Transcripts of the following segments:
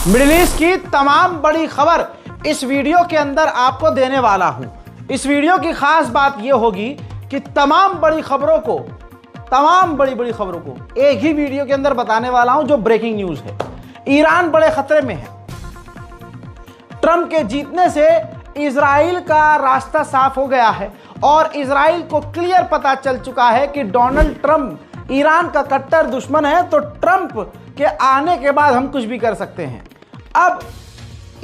Middle east की तमाम बड़ी खबर इस वीडियो के अंदर आपको देने वाला हूं। इस वीडियो की खास बात यह होगी कि तमाम बड़ी खबरों को एक ही वीडियो के अंदर बताने वाला हूं जो ब्रेकिंग न्यूज है। ईरान बड़े खतरे में है। ट्रंप के जीतने से इजराइल का रास्ता साफ हो गया है और इजराइल को क्लियर पता चल चुका है कि डोनाल्ड ट्रंप ईरान का कट्टर दुश्मन है, तो ट्रंप के आने के बाद हम कुछ भी कर सकते हैं। अब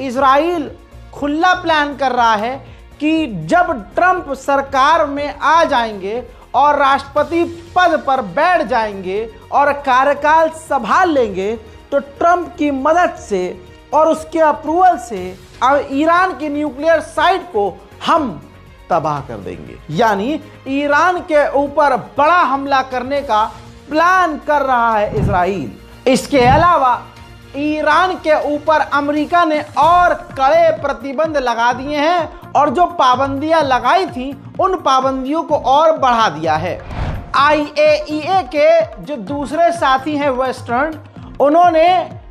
इजराइल खुला प्लान कर रहा है कि जब ट्रंप सरकार में आ जाएंगे और राष्ट्रपति पद पर बैठ जाएंगे और कार्यकाल संभाल लेंगे, तो ट्रंप की मदद से और उसके अप्रूवल से अब ईरान की न्यूक्लियर साइट को हम तबाह कर देंगे। यानी ईरान के ऊपर बड़ा हमला करने का प्लान कर रहा है इजराइल। इसके अलावा ईरान के ऊपर अमेरिका ने और कड़े प्रतिबंध लगा दिए हैं और जो पाबंदियां लगाई थी उन पाबंदियों को और बढ़ा दिया है। IAEA के जो दूसरे साथी हैं वेस्टर्न, उन्होंने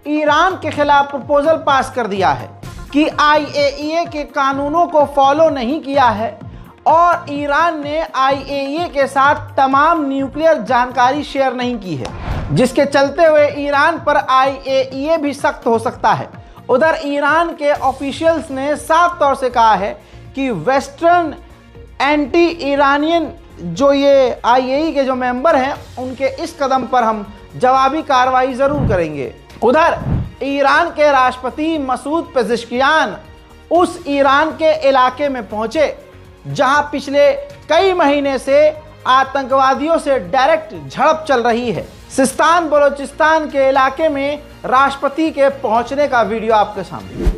ईरान के खिलाफ प्रपोजल पास कर दिया है कि IAEA के कानूनों को फॉलो नहीं किया है और ईरान ने IAEA के साथ तमाम न्यूक्लियर जानकारी शेयर नहीं की है, जिसके चलते हुए ईरान पर IAEA भी सख्त हो सकता है। उधर ईरान के ऑफिशियल्स ने साफ तौर से कहा है कि वेस्टर्न एंटी ईरानियन जो ये IAEA के जो मेंबर हैं, उनके इस कदम पर हम जवाबी कार्रवाई जरूर करेंगे। उधर ईरान के राष्ट्रपति मसूद पेज़ेश्कियान उस ईरान के इलाके में पहुंचे जहां पिछले कई महीने से आतंकवादियों से डायरेक्ट झड़प चल रही है। सिस्तान बलोचिस्तान के इलाके में राष्ट्रपति के पहुंचने का वीडियो आपके सामने।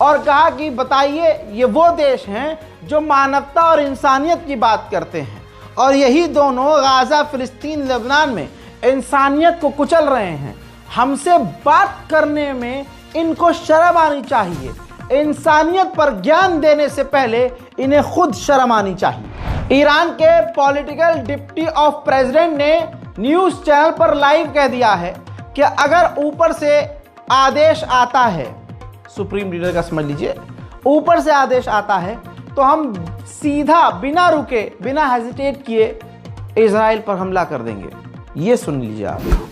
और कहा कि बताइए, ये वो देश हैं जो मानवता और इंसानियत की बात करते हैं और यही दोनों गाजा, फिलिस्तीन, लेबनान में इंसानियत को कुचल रहे हैं। हमसे बात करने में इनको शर्म आनी चाहिए। इंसानियत पर ज्ञान देने से पहले इन्हें खुद शर्म आनी चाहिए। ईरान के पॉलिटिकल डिप्टी ऑफ प्रेसिडेंट ने न्यूज़ चैनल पर लाइव कह दिया है कि अगर ऊपर से आदेश आता है, सुप्रीम लीडर का समझ लीजिए, ऊपर से आदेश आता है तो हम सीधा बिना रुके, बिना हेजिटेट किए इजराइल पर हमला कर देंगे। ये सुन लीजिए आप।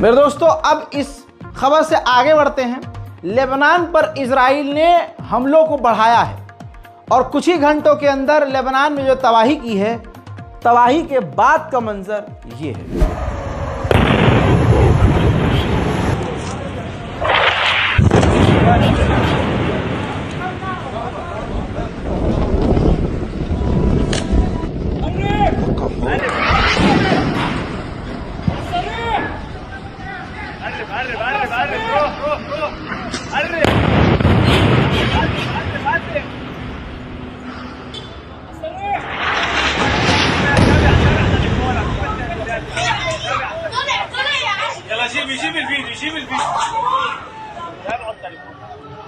मेरे दोस्तों, अब इस खबर से आगे बढ़ते हैं। लेबनान पर इजराइल ने हमलों को बढ़ाया है और कुछ ही घंटों के अंदर लेबनान में जो तबाही की है, तबाही के बाद का मंजर ये है।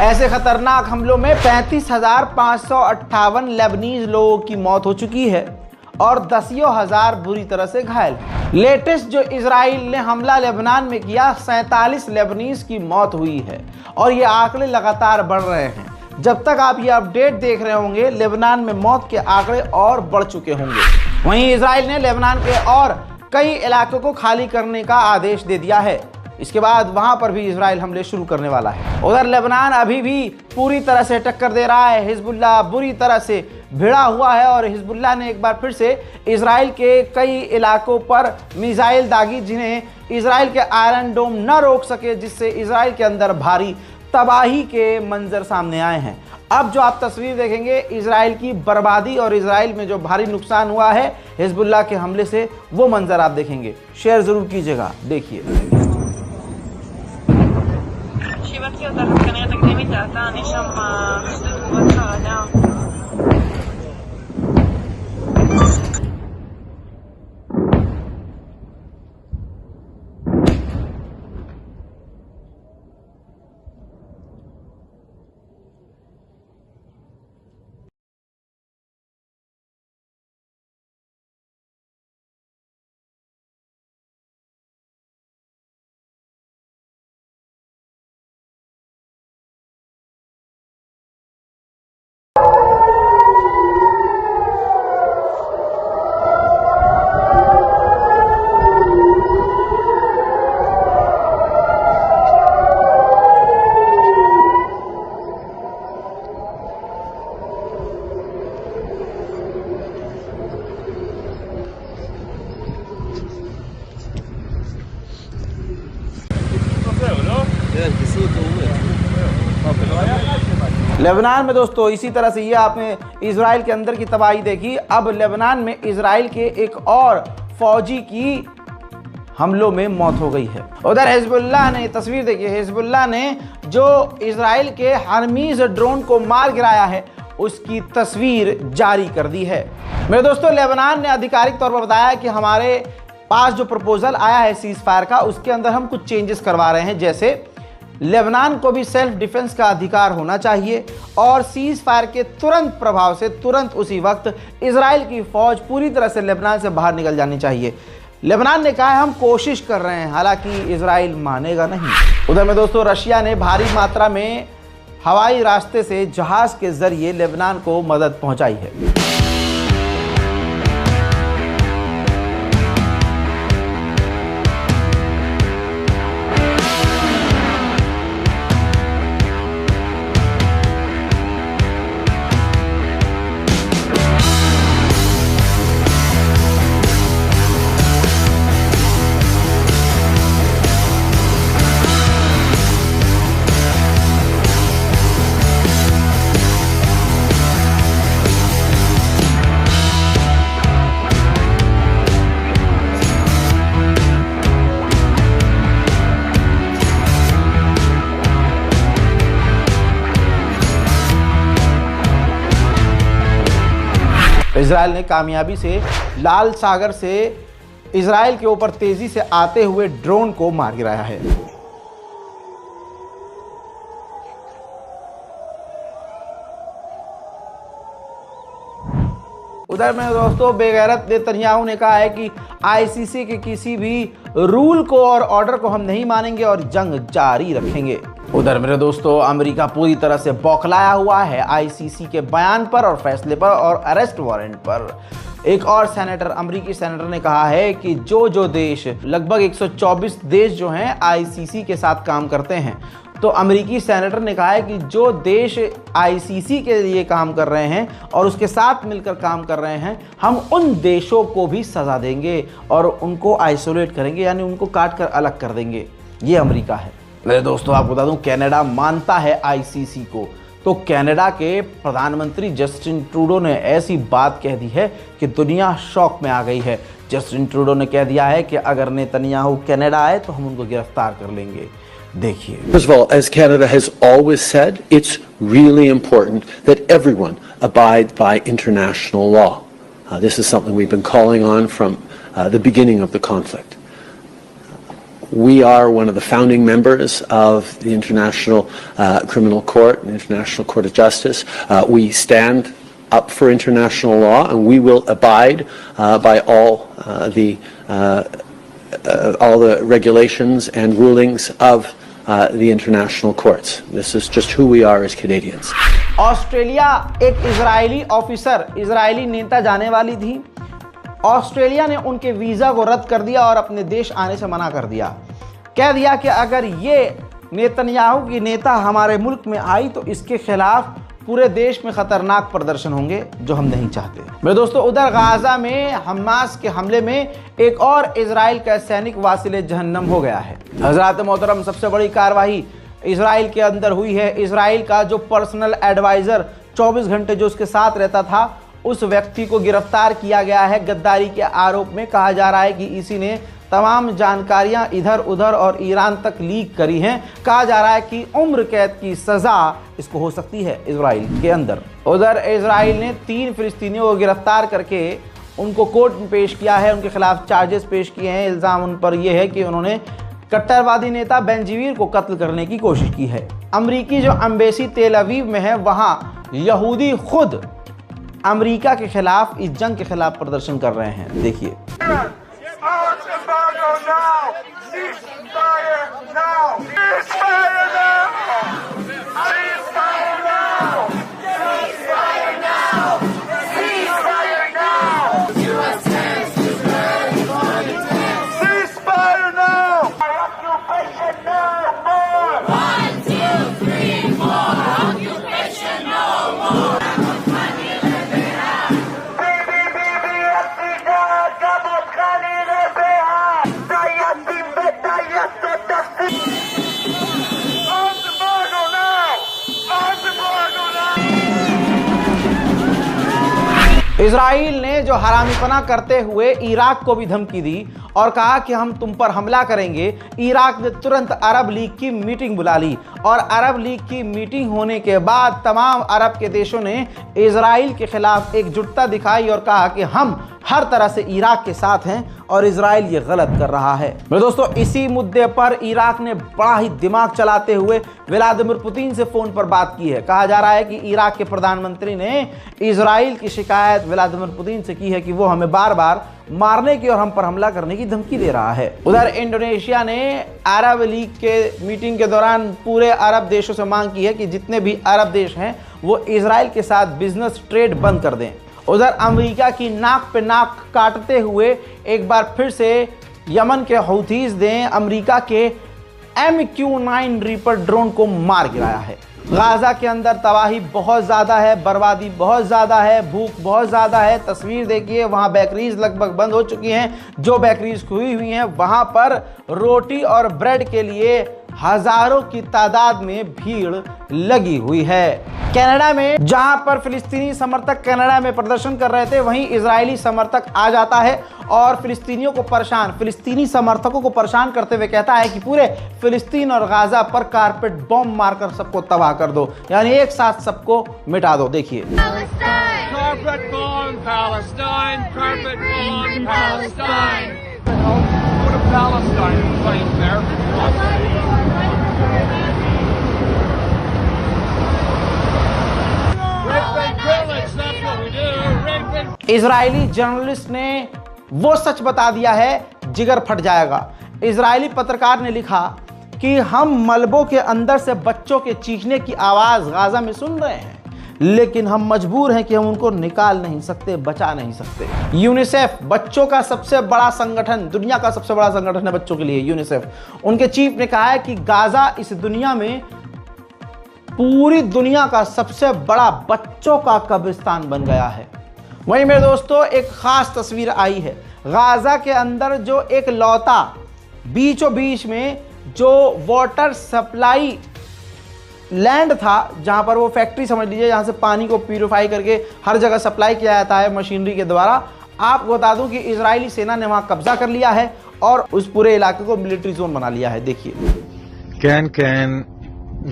ऐसे खतरनाक हमलों में 35,558 लेबनीज लोगों की मौत हो चुकी है और दसियों हजार बुरी तरह से घायल। लेटेस्ट जो इजराइल ने हमला लेबनान में किया, 47 लेबनीज की मौत हुई है और ये आंकड़े लगातार बढ़ रहे हैं। जब तक आप ये अपडेट देख रहे होंगे, लेबनान में मौत के आंकड़े और बढ़ चुके होंगे। वहीं इजराइल ने लेबनान के और कई इलाकों को खाली करने का आदेश दे दिया है। इसके बाद वहां पर भी इजराइल हमले शुरू करने वाला है। उधर लेबनान अभी भी पूरी तरह से टक्कर दे रहा है। हिजबुल्लाह बुरी तरह से भिड़ा हुआ है और हिजबुल्लाह ने एक बार फिर से इजराइल के कई इलाकों पर मिसाइल दागी, जिन्हें इजराइल के आयरन डोम न रोक सके, जिससे इजराइल के अंदर भारी तबाही के मंजर सामने आए हैं। अब जो आप तस्वीर देखेंगे इजराइल की बर्बादी और इजराइल में जो भारी नुकसान हुआ है हिजबुल्लाह के हमले से, वो मंजर आप देखेंगे। शेयर जरूर कीजिएगा, देखिए। लेबनान में दोस्तों इसी तरह से ये आपने इजराइल के अंदर की तबाही देखी। अब लेबनान में इजराइल के एक और फौजी की हमलों में मौत हो गई है। उधर हिजबुल्लाह ने, तस्वीर देखिए, हिजबुल्लाह ने जो इजराइल के हरमीज ड्रोन को मार गिराया है उसकी तस्वीर जारी कर दी है। मेरे दोस्तों, लेबनान ने आधिकारिक तौर पर बताया कि हमारे पास जो प्रपोजल आया है सीज फायर का, उसके अंदर हम कुछ चेंजेस करवा रहे हैं। जैसे लेबनान को भी सेल्फ डिफेंस का अधिकार होना चाहिए और सीज फायर के तुरंत प्रभाव से तुरंत उसी वक्त इजराइल की फौज पूरी तरह से लेबनान से बाहर निकल जानी चाहिए। लेबनान ने कहा है हम कोशिश कर रहे हैं, हालांकि इजराइल मानेगा नहीं। उधर में दोस्तों रशिया ने भारी मात्रा में हवाई रास्ते से जहाज के जरिए लेबनान को मदद पहुंचाई है। इजराइल ने कामयाबी से लाल सागर से इजराइल के ऊपर तेजी से आते हुए ड्रोन को मार गिराया है। उधर में दोस्तों बेगैरत नेतन्याहू ने कहा है कि आईसीसी के किसी भी रूल को और ऑर्डर को हम नहीं मानेंगे और जंग जारी रखेंगे। उधर मेरे दोस्तों अमेरिका पूरी तरह से बौखलाया हुआ है आईसीसी के बयान पर और फैसले पर और अरेस्ट वारंट पर। एक और सेनेटर, अमेरिकी सेनेटर ने कहा है कि जो देश, लगभग 124 देश जो हैं आईसीसी के साथ काम करते हैं, तो अमेरिकी सेनेटर ने कहा है कि जो देश आईसीसी के लिए काम कर रहे हैं और उसके साथ मिलकर काम कर रहे हैं, हम उन देशों को भी सज़ा देंगे और उनको आइसोलेट करेंगे, यानी उनको काट कर अलग कर देंगे। ये अमेरिका है। मेरे दोस्तों, आपको बता दूं, कनाडा मानता है आईसीसी को। तो कनाडा के प्रधानमंत्री जस्टिन ट्रूडो ने ऐसी बात कह दी है कि दुनिया शॉक में आ गई है। जस्टिन ट्रूडो ने कह दिया है कि अगर नेतन्याहू कनाडा आए तो हम उनको गिरफ्तार कर लेंगे। देखिए, First of all, as Canada has always said, it's really important that everyone abide by international law. This is something we've been calling on from the beginning of the conflict. We are one of the founding members of the International Criminal Court and International Court of Justice. We stand up for international law, and we will abide by all the regulations and rulings of the international courts. This is just who we are as Canadians. Australia, एक Israeli officer, Israeli नेता जाने वाली थी। Australia ने उनके visa को रद्द कर दिया और अपने देश आने से मना कर दिया। कह दिया कि अगर ये नेतन्याहू की नेता हमारे मुल्क में आई तो इसके खिलाफ पूरे देश में खतरनाक प्रदर्शन होंगे, जो हम नहीं चाहते। मेरे दोस्तों, उधर गाजा में हमास के हमले में एक और इजराइल का सैनिक वासिले जहन्नम हो गया है। हजरात मोहतरम, सबसे बड़ी कार्रवाई इजराइल के अंदर हुई है। इजराइल का जो पर्सनल एडवाइजर 24 घंटे जो उसके साथ रहता था, उस व्यक्ति को गिरफ्तार किया गया है गद्दारी के आरोप में। कहा जा रहा है कि इसी ने तमाम जानकारियां इधर उधर और ईरान तक लीक करी हैं। कहा जा रहा है कि उम्र कैद की सजा इसको हो सकती है इजराइल के अंदर। उधर इजराइल ने 3 फिलिस्तीनियों को गिरफ्तार करके उनको कोर्ट में पेश किया है। उनके खिलाफ चार्जेस पेश किए हैं। इल्ज़ाम उन पर यह है कि उन्होंने कट्टरवादी नेता बेंजीवीर को कत्ल करने की कोशिश की है। अमरीकी जो एम्बेसी तेल अवीव में है, वहाँ यहूदी खुद अमरीका के खिलाफ, इस जंग के खिलाफ प्रदर्शन कर रहे हैं। देखिए, इजराइल ने जो हरामीपना करते हुए इराक को भी धमकी दी और कहा कि हम तुम पर हमला करेंगे। इराक ने तुरंत अरब लीग की मीटिंग बुला ली और अरब लीग की मीटिंग होने के बाद तमाम अरब के देशों ने इजराइल के खिलाफ एकजुटता दिखाई और कहा कि हम हर तरह से इराक के साथ हैं और इजराइल ये गलत कर रहा है। मेरे दोस्तों, इसी मुद्दे पर इराक ने बड़ा ही दिमाग चलाते हुए व्लादिमीर पुतिन से फोन पर बात की है। कहा जा रहा है कि इराक के प्रधानमंत्री ने इजराइल की शिकायत व्लादिमीर पुतिन से की है कि वो हमें बार बार मारने की और हम पर हमला करने की धमकी दे रहा है। उधर इंडोनेशिया ने अरब लीग के मीटिंग के दौरान पूरे अरब देशों से मांग की है कि जितने भी अरब देश हैं वो इजराइल के साथ बिजनेस ट्रेड बंद कर दें। उधर अमेरिका की नाक पे नाक काटते हुए एक बार फिर से यमन के हौथीज ने अमेरिका के MQ-9 रीपर ड्रोन को मार गिराया है। गाजा के अंदर तबाही बहुत ज़्यादा है, बर्बादी बहुत ज़्यादा है, भूख बहुत ज़्यादा है। तस्वीर देखिए, वहाँ बेकरीज लगभग बंद हो चुकी हैं। जो बेकरीज खुली हुई हैं वहाँ पर रोटी और ब्रेड के लिए हजारों की तादाद में भीड़ लगी हुई है। कनाडा में जहां पर फिलिस्तीनी समर्थक कनाडा में प्रदर्शन कर रहे थे, वहीं इजरायली समर्थक आ जाता है और फिलिस्तीनी समर्थकों को परेशान करते हुए कहता है कि पूरे फिलिस्तीन और गाजा पर कारपेट बॉम्ब मारकर सबको तबाह कर दो, यानी एक साथ सबको मिटा दो। देखिए, Carpet bomb Palestine, carpet bomb Palestine. Go to Palestine and fight there. Rape and pillage, that's what we do. Rape and Israeli journalist ने वो सच बता दिया है, जिगर फट जाएगा। इजरायली पत्रकार ने लिखा कि हम मलबों के अंदर से बच्चों के चीखने की आवाज गाजा में सुन रहे हैं। लेकिन हम मजबूर हैं कि हम उनको निकाल नहीं सकते, बचा नहीं सकते। यूनिसेफ बच्चों का सबसे बड़ा संगठन, दुनिया का सबसे बड़ा संगठन है बच्चों के लिए यूनिसेफ। उनके चीफ ने कहा है कि गाजा इस दुनिया में, पूरी दुनिया का सबसे बड़ा बच्चों का कब्रिस्तान बन गया है। वहीं मेरे दोस्तों एक खास तस्वीर आई है, गाजा के अंदर जो एक लौता बीचों बीच में जो वाटर सप्लाई लैंड था, जहां पर वो फैक्ट्री समझ लीजिए, जहां से पानी को प्यूरिफाई करके हर जगह सप्लाई किया जाता है मशीनरी के द्वारा। आपको बता दूं कि इजरायली सेना ने वहां कब्जा कर लिया है और उस पूरे इलाके को मिलिट्री जोन बना लिया है। देखिए, כן,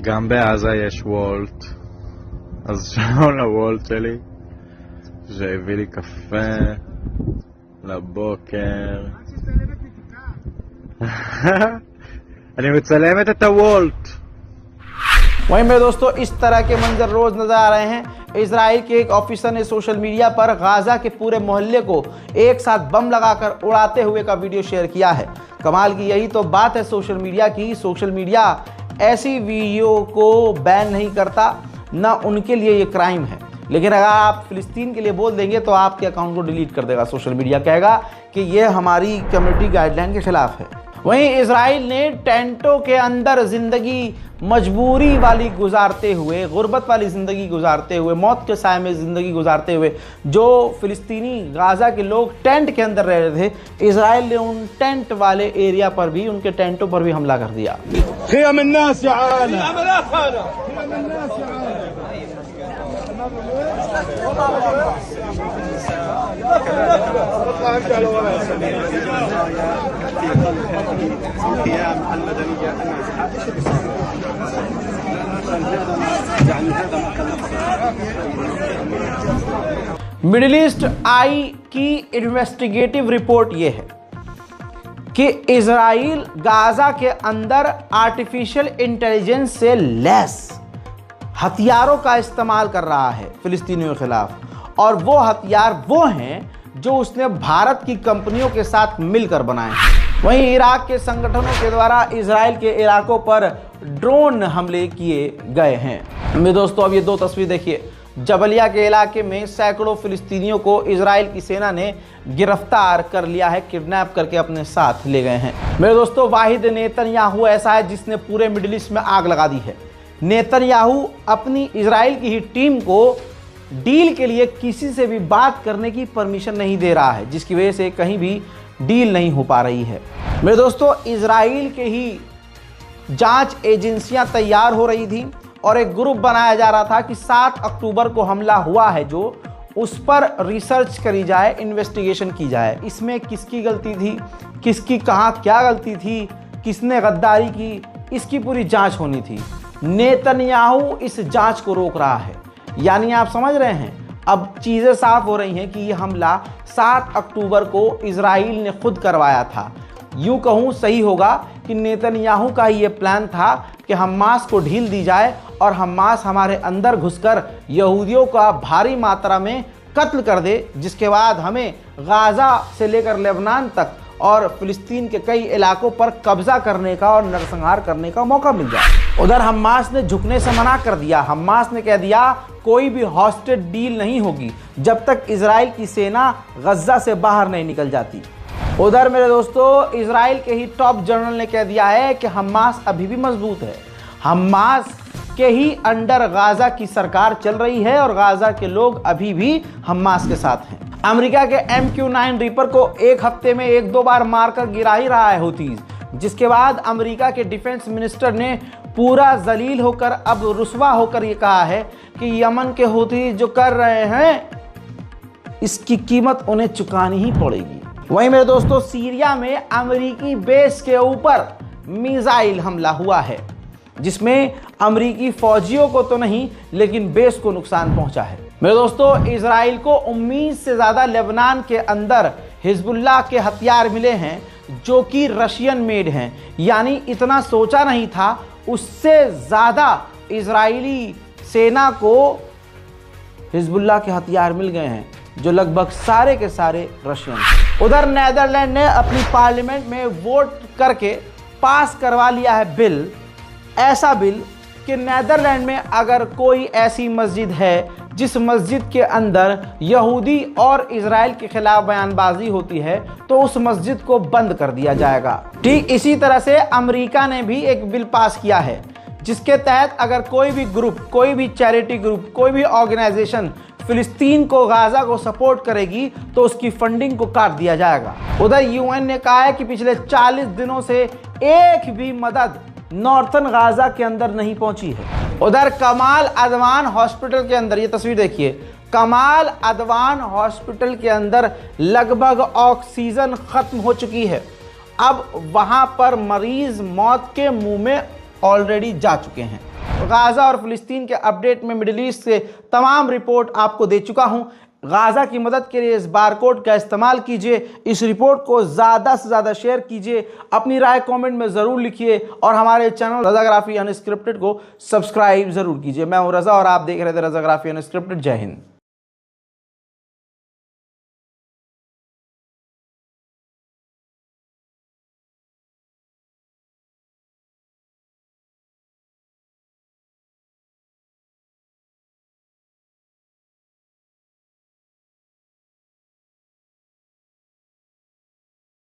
גם בעזה יש וולט, אז שלום לוולט שלי שהביא לי קפה לבוקר. אני מצלמת את הוולט. वहीं मेरे दोस्तों इस तरह के मंजर रोज नजर आ रहे हैं। इजराइल के एक ऑफिसर ने सोशल मीडिया पर गाजा के पूरे मोहल्ले को एक साथ बम लगाकर उड़ाते हुए का वीडियो शेयर किया है। कमाल की यही तो बात है सोशल मीडिया की। सोशल मीडिया ऐसी वीडियो को बैन नहीं करता, ना उनके लिए ये क्राइम है, लेकिन अगर आप फिलिस्तीन के लिए बोल देंगे तो आपके अकाउंट को डिलीट कर देगा सोशल मीडिया, कहेगा कि ये हमारी कम्युनिटी गाइडलाइन के खिलाफ है। वहीं इजराइल ने टेंटों के अंदर जिंदगी मजबूरी वाली गुजारते हुए, गुर्बत वाली ज़िंदगी गुजारते हुए, मौत के साए में ज़िंदगी गुजारते हुए जो फ़िलिस्तीनी गाज़ा के लोग टेंट के अंदर रह रहे थे, इजराइल ने उन टेंट वाले एरिया पर भी, उनके टेंटों पर भी हमला कर दिया। मिडिल ईस्ट आई की इन्वेस्टिगेटिव रिपोर्ट यह है कि इजराइल गाजा के अंदर आर्टिफिशियल इंटेलिजेंस से लैस हथियारों का इस्तेमाल कर रहा है फिलिस्तीनियों के खिलाफ, और वो हथियार वो हैं जो उसने भारत की कंपनियों के साथ मिलकर बनाए हैं। वहीं इराक के संगठनों के द्वारा इजराइल के इलाकों पर ड्रोन हमले किए गए हैं। मेरे दोस्तों अब ये दो तस्वीर देखिए, जबलिया के इलाके में सैकड़ों फिलिस्तीनियों को इजराइल की सेना ने गिरफ्तार कर लिया है, किडनैप करके अपने साथ ले गए हैं। मेरे दोस्तों वाहिद नेतन्याहू ऐसा है जिसने पूरे मिडिल ईस्ट में आग लगा दी है। नेतन्याहू अपनी इजराइल की ही टीम को डील के लिए किसी से भी बात करने की परमिशन नहीं दे रहा है, जिसकी वजह से कहीं भी डील नहीं हो पा रही है। मेरे दोस्तों इजराइल के ही जांच एजेंसियां तैयार हो रही थी और एक ग्रुप बनाया जा रहा था कि 7 अक्टूबर को हमला हुआ है जो, उस पर रिसर्च करी जाए, इन्वेस्टिगेशन की जाए, इसमें किसकी गलती थी, किसकी कहाँ क्या गलती थी, किसने गद्दारी की, इसकी पूरी जांच होनी थी। नेतन्याहू इस जांच को रोक रहा है, यानी आप समझ रहे हैं अब चीज़ें साफ हो रही हैं कि यह हमला 7 अक्टूबर को इजराइल ने खुद करवाया था। यूं कहूं सही होगा कि नेतन्याहू का ये प्लान था कि हमास को ढील दी जाए और हमास हमारे अंदर घुसकर यहूदियों का भारी मात्रा में कत्ल कर दे, जिसके बाद हमें गाजा से लेकर लेबनान तक और फिलिस्तीन के कई इलाकों पर कब्जा करने का और नरसंहार करने का मौका मिल जाए। उधर हमास ने झुकने से मना कर दिया। हमास ने कह दिया कोई भी हॉस्टेज डील नहीं होगी जब तक इजराइल की सेना गजा से बाहर नहीं निकल जाती। उधर मेरे दोस्तों इजराइल के ही टॉप जनरल ने कह दिया है कि हमास अभी भी मजबूत है। हमास के ही अंडर गाजा की सरकार चल रही है और गाजा के लोग अभी भी हमास के साथ हैं। अमेरिका के MQ-9 रीपर को एक हफ्ते में 1-2 बार मारकर गिरा ही रहा है हुतीज, जिसके बाद अमेरिका के डिफेंस मिनिस्टर ने पूरा जलील होकर, अब रुस्वा होकर ये कहा है कि यमन के हुतीज जो कर रहे हैं इसकी कीमत उन्हें चुकानी ही पड़ेगी। वहीं मेरे दोस्तों सीरिया में अमेरिकी बेस के ऊपर मिसाइल हमला हुआ है, जिसमें अमेरिकी फौजियों को तो नहीं लेकिन बेस को नुकसान पहुंचा है। मेरे दोस्तों इजराइल को 19 से ज़्यादा लेबनान के अंदर हिजबुल्लाह के हथियार मिले हैं जो कि रशियन मेड हैं, यानी इतना सोचा नहीं था, उससे ज़्यादा इजरायली सेना को हिजबुल्लाह के हथियार मिल गए हैं जो लगभग सारे के सारे रशियन। उधर नेदरलैंड ने अपनी पार्लियामेंट में वोट करके पास करवा लिया है बिल, ऐसा बिल कि नेदरलैंड में अगर कोई ऐसी मस्जिद है जिस मस्जिद के अंदर यहूदी और इजराइल के खिलाफ बयानबाजी होती है तो उस मस्जिद को बंद कर दिया जाएगा। ठीक इसी तरह से अमेरिका ने भी एक बिल पास किया है जिसके तहत अगर कोई भी ग्रुप, कोई भी चैरिटी ग्रुप, कोई भी ऑर्गेनाइजेशन फिलिस्तीन को, गाजा को सपोर्ट करेगी तो उसकी फंडिंग को काट दिया जाएगा। उधर यूएन ने कहा है कि पिछले 40 दिनों से एक भी मदद नॉर्थन गाजा के अंदर नहीं पहुंची है। उधर कमाल अदवान हॉस्पिटल के अंदर, ये तस्वीर देखिए, कमाल अदवान हॉस्पिटल के अंदर लगभग ऑक्सीजन खत्म हो चुकी है। अब वहां पर मरीज मौत के मुंह में ऑलरेडी जा चुके हैं। गाजा और फिलिस्तीन के अपडेट में मिडिल ईस्ट से तमाम रिपोर्ट आपको दे चुका हूं। गाजा की मदद के लिए इस बारकोड का इस्तेमाल कीजिए, इस रिपोर्ट को ज़्यादा से ज़्यादा शेयर कीजिए, अपनी राय कमेंट में ज़रूर लिखिए और हमारे चैनल रज़ाग्राफी अनस्क्रिप्टेड को सब्सक्राइब ज़रूर कीजिए। मैं हूं रज़ा और आप देख रहे थे रज़ाग्राफी अनस्क्रिप्टेड। जय हिंद।